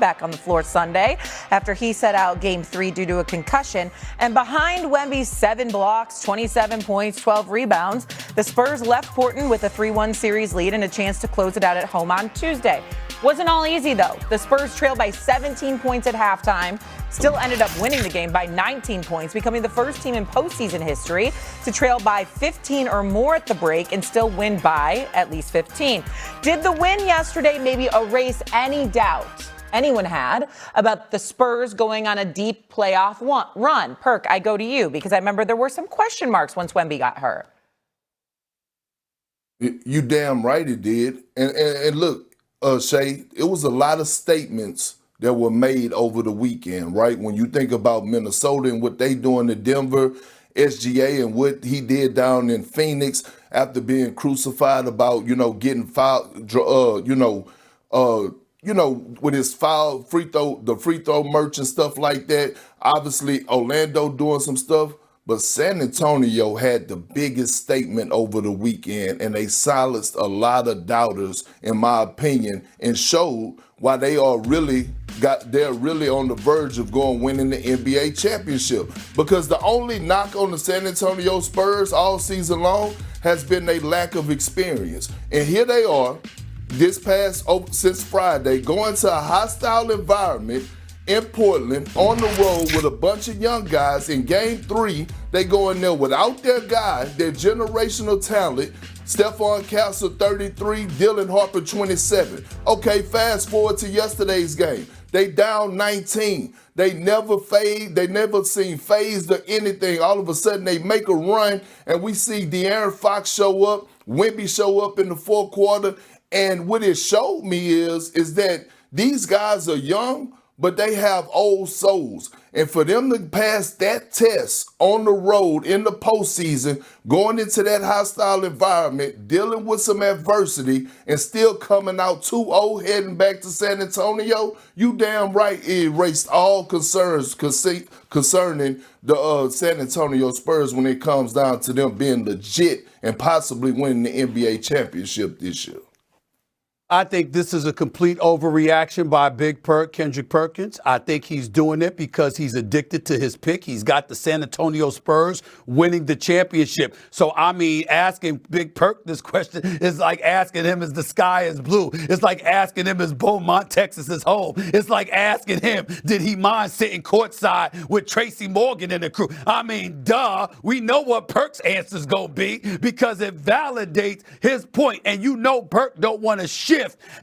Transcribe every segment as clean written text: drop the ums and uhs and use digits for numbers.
back on the floor Sunday after he set out Game 3 due to a concussion. And behind Wemby's 7 blocks, 27 points, 12 rebounds, the Spurs left Portland with a 3-1 series lead and a chance to close it out at home on Tuesday. Wasn't all easy, though. The Spurs trailed by 17 points at halftime, still ended up winning the game by 19 points, becoming the first team in postseason history to trail by 15 or more at the break and still win by at least 15. Did the win yesterday maybe erase any doubt anyone had about the Spurs going on a deep playoff run? Perk, I go to you because I remember there were some question marks once Wemby got hurt. You damn right it did. And look, Shay, it was a lot of statements that were made over the weekend, right? When you think about Minnesota and what they doing to Denver, SGA and what he did down in Phoenix after being crucified about, getting fouled, with his the free throw merch and stuff like that. Obviously, Orlando doing some stuff, but San Antonio had the biggest statement over the weekend, and they silenced a lot of doubters, in my opinion, and showed why they're really on the verge of winning the NBA championship. Because the only knock on the San Antonio Spurs all season long has been their lack of experience. And here they are, since Friday, going to a hostile environment in Portland on the road with a bunch of young guys. In Game 3, they go in there without their guy, their generational talent, Stephon Castle 33, Dylan Harper 27. Okay, fast forward to yesterday's game. They down 19. They never seem phased or anything. All of a sudden they make a run and we see De'Aaron Fox show up, Wemby show up in the fourth quarter. And what it showed me is that these guys are young, but they have old souls. And for them to pass that test on the road in the postseason, going into that hostile environment, dealing with some adversity, and still coming out 2-0 heading back to San Antonio, you damn right it erased all concerns concerning the San Antonio Spurs when it comes down to them being legit and possibly winning the NBA championship this year. I think this is a complete overreaction by Big Perk, Kendrick Perkins. I think he's doing it because he's addicted to his pick. He's got the San Antonio Spurs winning the championship. So, asking Big Perk this question is like asking him is the sky is blue. It's like asking him is Beaumont, Texas is home. It's like asking him, did he mind sitting courtside with Tracy Morgan and the crew? Duh. We know what Perk's answer's going to be because it validates his point. And Perk don't want to shift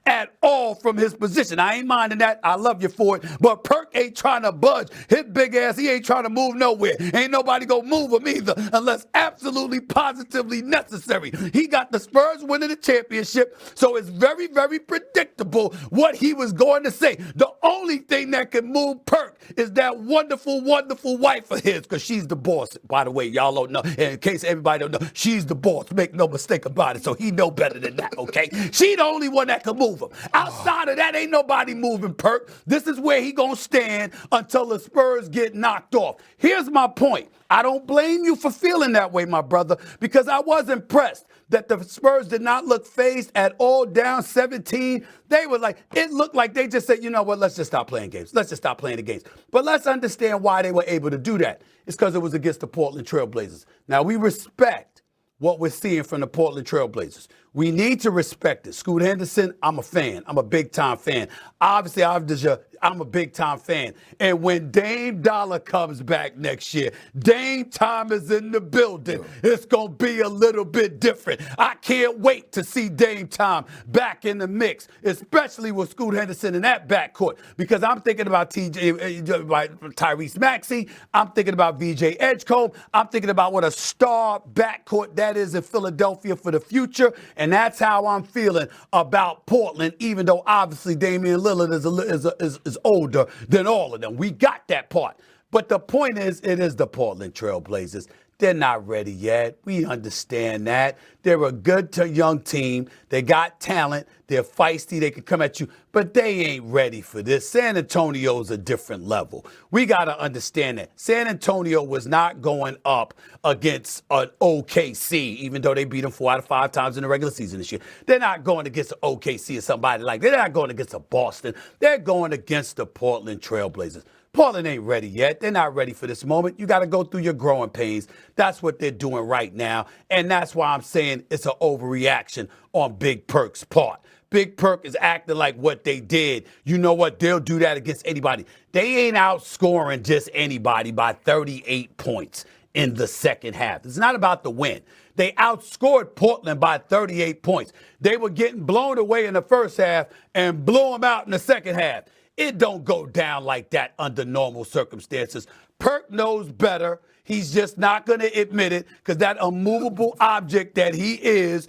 at all from his position. I ain't minding that. I love you for it. But Perk ain't trying to budge. His big ass, he ain't trying to move nowhere. Ain't nobody gonna move him either unless absolutely positively necessary. He got the Spurs winning the championship, so it's very, very predictable what he was going to say. The only thing that can move Perk is that wonderful, wonderful wife of his, because she's the boss. By the way, y'all don't know. And in case everybody don't know, she's the boss. Make no mistake about it. So he know better than that, okay? She the only one that can move him. Outside of that, ain't nobody moving Perk. This is where he gonna stand until the Spurs get knocked off. Here's my point. I don't blame you for feeling that way, my brother, because I was impressed that the Spurs did not look phased at all, down 17. They were it looked like they just said, you know what, let's just stop playing games. Let's just stop playing the games. But let's understand why they were able to do that. It's because it was against the Portland Trail Blazers. Now, we respect what we're seeing from the Portland Trail Blazers. We need to respect it. Scoot Henderson, I'm a fan. I'm a big-time fan. Obviously, I'm a big-time fan. And when Dame Dollar comes back next year, Dame Time is in the building. It's going to be a little bit different. I can't wait to see Dame Time back in the mix, especially with Scoot Henderson in that backcourt, because I'm thinking about Tyrese Maxey. I'm thinking about VJ Edgecombe. I'm thinking about what a star backcourt that is in Philadelphia for the future. And that's how I'm feeling about Portland, even though obviously Damian Lillard is older than all of them. We got that part. But the point is, it is the Portland Trail Blazers. They're not ready yet. We understand that. They're a good young team. They got talent. They're feisty. They can come at you, but they ain't ready for this. San Antonio's a different level. We got to understand that. San Antonio was not going up against an OKC, even though they beat them 4 out of 5 times in the regular season this year. They're not going against an OKC or somebody like that. They're not going against a Boston. They're going against the Portland Trailblazers. Portland ain't ready yet. They're not ready for this moment. You got to go through your growing pains. That's what they're doing right now. And that's why I'm saying it's an overreaction on Big Perk's part. Big Perk is acting like what they did. You know what? They'll do that against anybody. They ain't outscoring just anybody by 38 points in the second half. It's not about the win. They outscored Portland by 38 points. They were getting blown away in the first half and blew them out in the second half. It don't go down like that under normal circumstances. Perk knows better. He's just not going to admit it because that immovable object that he is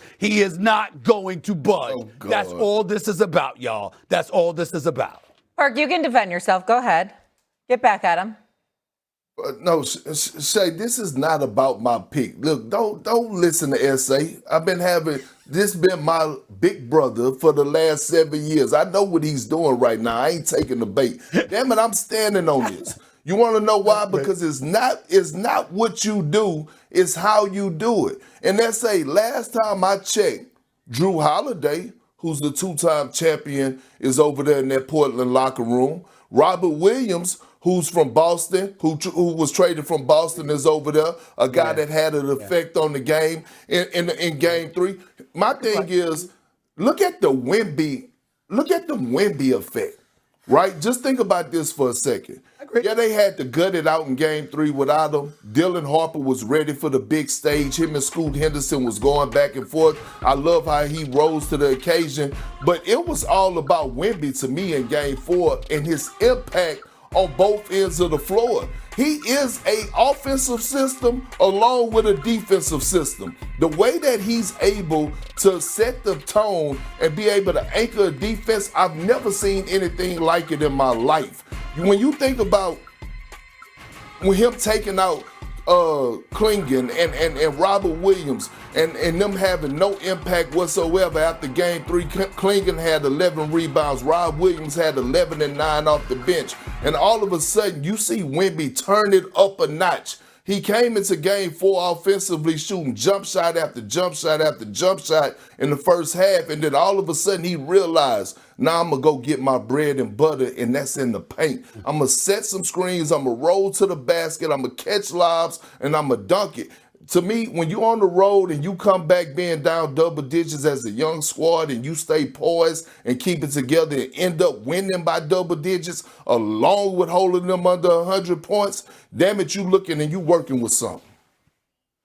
not going to budge. Oh, God. That's all this is about, y'all. That's all this is about. Perk, you can defend yourself. Go ahead. Get back at him. No, Shay, this is not about my pick. Look, don't listen to SA. I've been having this been my big brother for the last 7 years. I know what he's doing right now. I ain't taking the bait. Damn it, I'm standing on this. You want to know why? Because it's not what you do, it's how you do it. And SA, last time I checked, Drew Holiday, who's the 2-time champion, is over there in that Portland locker room. Robert Williams, who's from Boston, who was traded from Boston, is over there. A guy that had an effect on the game in Game 3. My thing is, look at the Wemby effect, right? Just think about this for a second. Yeah, they had to gut it out in Game 3 without him. Dylan Harper was ready for the big stage. Him and Scoot Henderson was going back and forth. I love how he rose to the occasion. But it was all about Wemby to me in Game 4 and his impact on both ends of the floor. He is an offensive system along with a defensive system. The way that he's able to set the tone and be able to anchor a defense, I've never seen anything like it in my life. When you think about when him taking out Klingon and Robert Williams and them having no impact whatsoever after Game 3. Klingon had 11 rebounds. Rob Williams had 11 and 9 off the bench. And all of a sudden, you see Wemby turn it up a notch. He came into Game 4 offensively shooting jump shot after jump shot after jump shot in the first half. And then all of a sudden, he realized, now I'm going to go get my bread and butter, and that's in the paint. I'm going to set some screens. I'm going to roll to the basket. I'm going to catch lobs, and I'm going to dunk it. To me, when you're on the road and you come back being down double digits as a young squad and you stay poised and keep it together and end up winning by double digits along with holding them under 100 points, damn it, you looking and you working with something.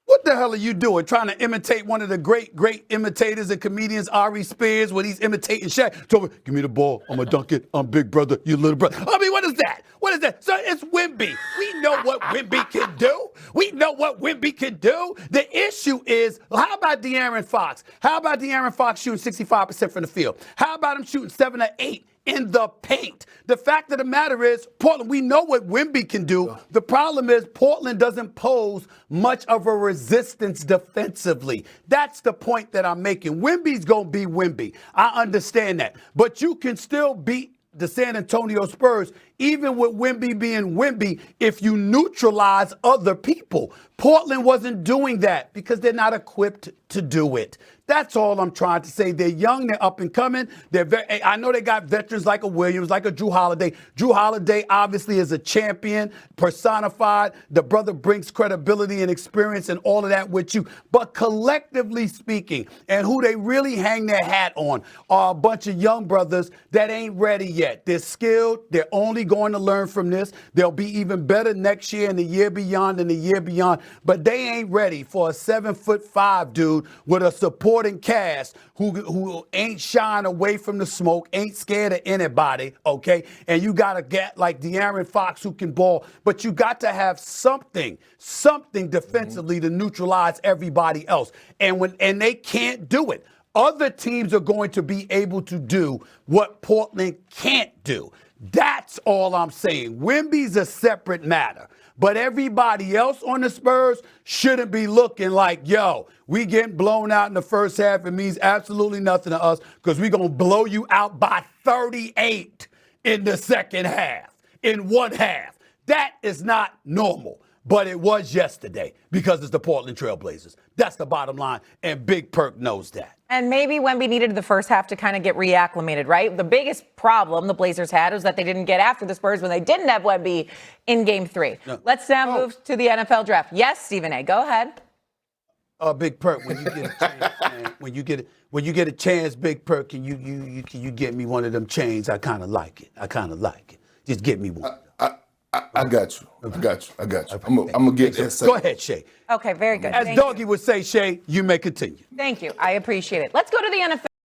What the hell are you doing? Trying to imitate one of the great imitators and comedians, Ari Spears, when he's imitating Shaq? So, give me the ball. I'm going to dunk it. I'm big brother. You little brother. I mean, what is that? What is that? So it's Wemby. We know what Wemby can do. We know what Wemby can do. The issue is, how about De'Aaron Fox? How about De'Aaron Fox shooting 65% from the field? How about him shooting 7 or 8? In the paint. The fact of the matter is, Portland, we know what Wemby can do. The problem is Portland doesn't pose much of a resistance defensively. That's the point that I'm making. Wemby's going to be Wemby. I understand that. But you can still beat the San Antonio Spurs, even with Wemby being Wemby, if you neutralize other people. Portland wasn't doing that because they're not equipped to do it. That's all I'm trying to say. They're young, they're up and coming. I know they got veterans like a Williams, like a Drew Holiday. Drew Holiday obviously is a champion, personified. The brother brings credibility and experience and all of that with you. But collectively speaking, and who they really hang their hat on are a bunch of young brothers that ain't ready yet. They're skilled. They're only going to learn from this. They'll be even better next year and the year beyond and the year beyond. But they ain't ready for a 7'5" dude with a supporting cast who ain't shying away from the smoke, ain't scared of anybody, okay? And you got to get like De'Aaron Fox who can ball, but you got to have something defensively to neutralize everybody else. And they can't do it. Other teams are going to be able to do what Portland can't do. That's all I'm saying. Wemby's a separate matter. But everybody else on the Spurs shouldn't be looking like, yo, we getting blown out in the first half. It means absolutely nothing to us because we're going to blow you out by 38 in the second half, in one half. That is not normal. But it was yesterday because it's the Portland Trailblazers. That's the bottom line, and Big Perk knows that. And maybe Wemby needed the first half to kind of get reacclimated, right? The biggest problem the Blazers had was that they didn't get after the Spurs when they didn't have Wemby in Game 3. No. Let's now move to the NFL draft. Yes, Stephen A., go ahead. Big Perk, when you get a chance, man, when you get a chance, Big Perk, can you get me one of them chains? I kind of like it. Just get me one. I got you. I'm going to get that. Go ahead, Shay. Okay, very good. As Doggy would say, Shay, you may continue. Thank you. I appreciate it. Let's go to the NFL.